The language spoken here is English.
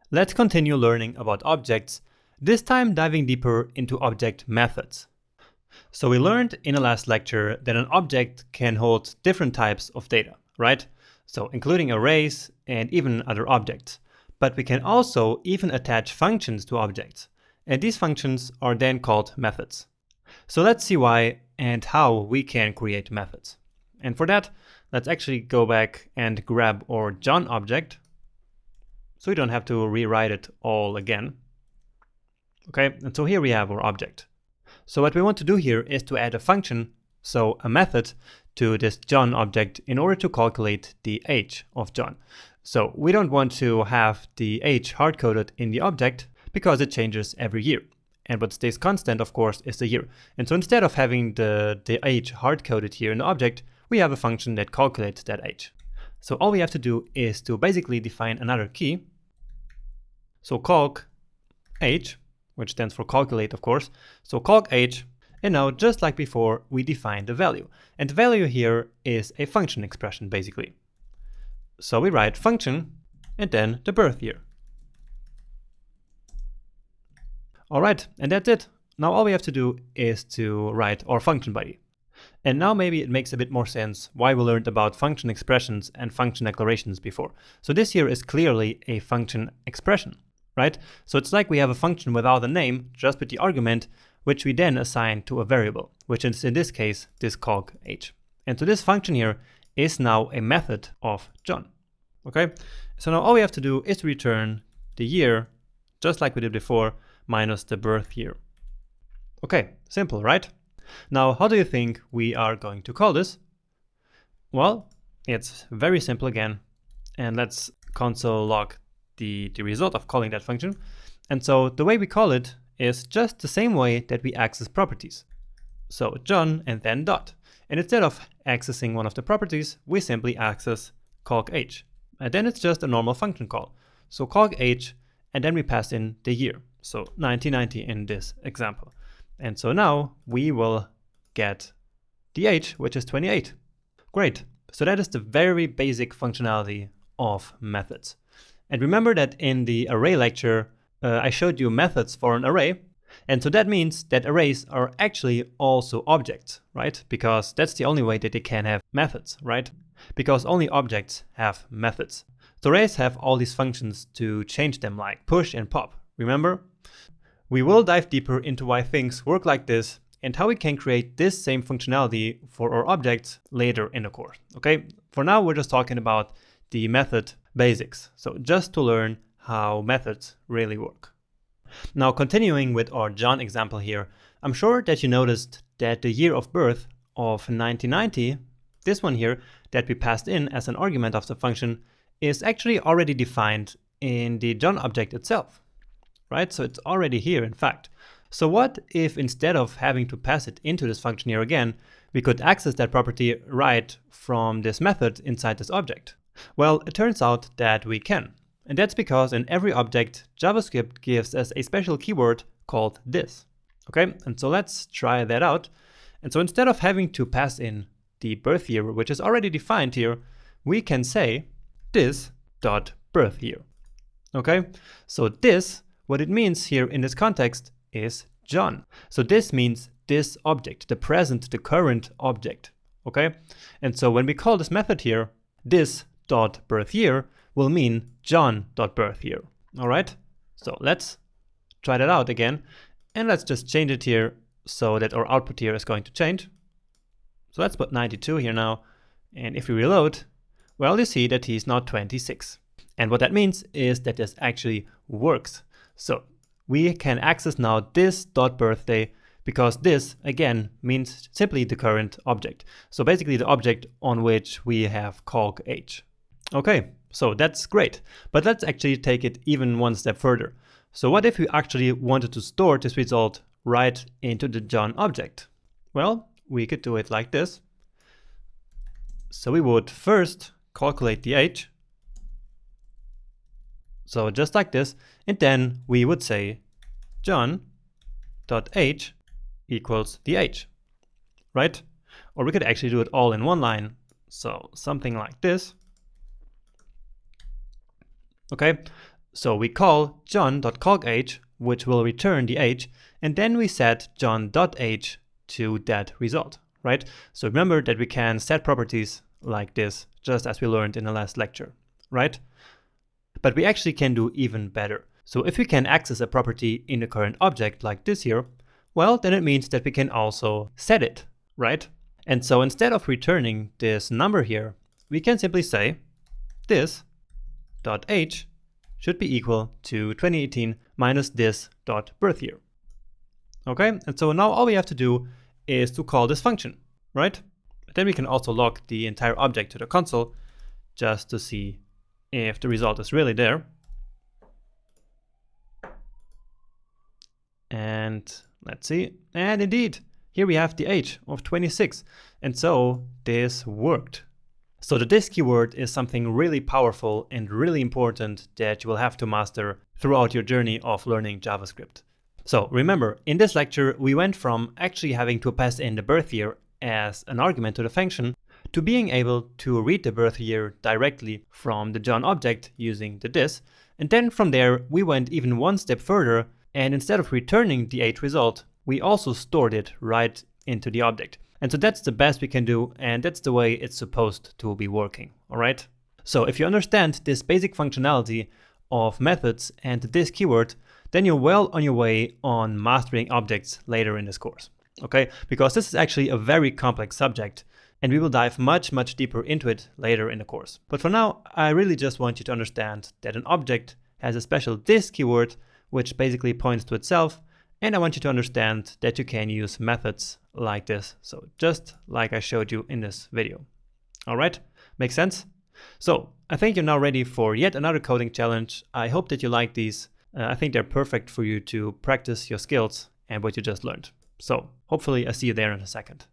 Let's continue learning about objects, this time diving deeper into object methods. So we learned in the last lecture that an object can hold different types of data, right? So including arrays and even other objects. But we can also even attach functions to objects. And these functions are then called methods. So let's see why and how we can create methods. And for that, let's actually go back and grab our John object, so we don't have to rewrite it all again. Okay, and so here we have our object. So what we want to do here is to add a function, so a method, to this John object in order to calculate the age of John. So we don't want to have the age hard-coded in the object because it changes every year. And what stays constant, of course, is the year. And so instead of having the age hard-coded here in the object, we have a function that calculates that age. So all we have to do is to basically define another key. So calc age, which stands for calculate, of course. So calc age, and now just like before, we define the value. And the value here is a function expression, basically. So we write function and then the birth year. All right, and that's it. Now all we have to do is to write our function body. And now maybe it makes a bit more sense why we learned about function expressions and function declarations before. So this here is clearly a function expression, right? So it's like we have a function without a name, just with the argument, which we then assign to a variable, which is in this case, this calc age. And so this function here is now a method of John, okay? So now all we have to do is to return the year, just like we did before, minus the birth year. Okay, simple, right? Now, how do you think we are going to call this? Well, it's very simple again. And let's console log the result of calling that function. And so the way we call it is just the same way that we access properties. So John and then dot. And instead of accessing one of the properties, we simply access calc age. And then it's just a normal function call. So calc age, and then we pass in the year. So 1990 in this example. And so now we will get the age, which is 28. Great. So that is the very basic functionality of methods. And remember that in the array lecture, I showed you methods for an array. And so that means that arrays are actually also objects, right? Because that's the only way that they can have methods, right? Because only objects have methods. So arrays have all these functions to change them, like push and pop, remember? We will dive deeper into why things work like this and how we can create this same functionality for our objects later in the course, okay? For now, we're just talking about the method basics. So just to learn how methods really work. Now, continuing with our John example here, I'm sure that you noticed that the year of birth of 1990, this one here that we passed in as an argument of the function, is actually already defined in the John object itself. Right? So it's already here, in fact. So what if instead of having to pass it into this function here again, we could access that property right from this method inside this object? Well, it turns out that we can. And that's because in every object, JavaScript gives us a special keyword called this. Okay, and so let's try that out. And so instead of having to pass in the birth year, which is already defined here, we can say this dot birth year. Okay, so this, what it means here in this context is John. So this means this object, the present, the current object, okay? And so when we call this method here, this dot birth year will mean John dot birth year, all right? So let's try that out again. And let's just change it here so that our output here is going to change. So let's put 92 here now. And if we reload, well, you see that he's now 26. And what that means is that this actually works. So we can access now this dot birthday because this again means simply the current object. So basically the object on which we have calc age. Okay, so that's great. But let's actually take it even one step further. So what if we actually wanted to store this result right into the John object? Well, we could do it like this. So we would first calculate the age. So just like this, and then we would say John.age equals the age, right? Or we could actually do it all in one line. So something like this. Okay, So we call john.cogAge, which will return the age, and then we set john.age to that result, right? So remember that we can set properties like this, just as we learned in the last lecture, right? But we actually can do even better. So if we can access a property in the current object like this here, well, then it means that we can also set it, right? And so instead of returning this number here, we can simply say this.age should be equal to 2018 minus this.birthyear. Okay, and so now all we have to do is to call this function, right? Then we can also log the entire object to the console just to see if the result is really there. And let's see, and indeed, here we have the age of 26, and so this worked. So the this keyword is something really powerful and really important that you will have to master throughout your journey of learning JavaScript. So remember, in this lecture, we went from actually having to pass in the birth year as an argument to the function to being able to read the birth year directly from the John object using the this. And then from there, we went even one step further, and instead of returning the age result, we also stored it right into the object. And so that's the best we can do, and that's the way it's supposed to be working, all right? So if you understand this basic functionality of methods and this keyword, then you're well on your way on mastering objects later in this course, okay? Because this is actually a very complex subject, and we will dive much, much deeper into it later in the course. But for now, I really just want you to understand that an object has a special this keyword, which basically points to itself, and I want you to understand that you can use methods like this, so just like I showed you in this video. All right, makes sense? So I think you're now ready for yet another coding challenge. I hope that you like these. I think they're perfect for you to practice your skills and what you just learned. So hopefully I see you there in a second.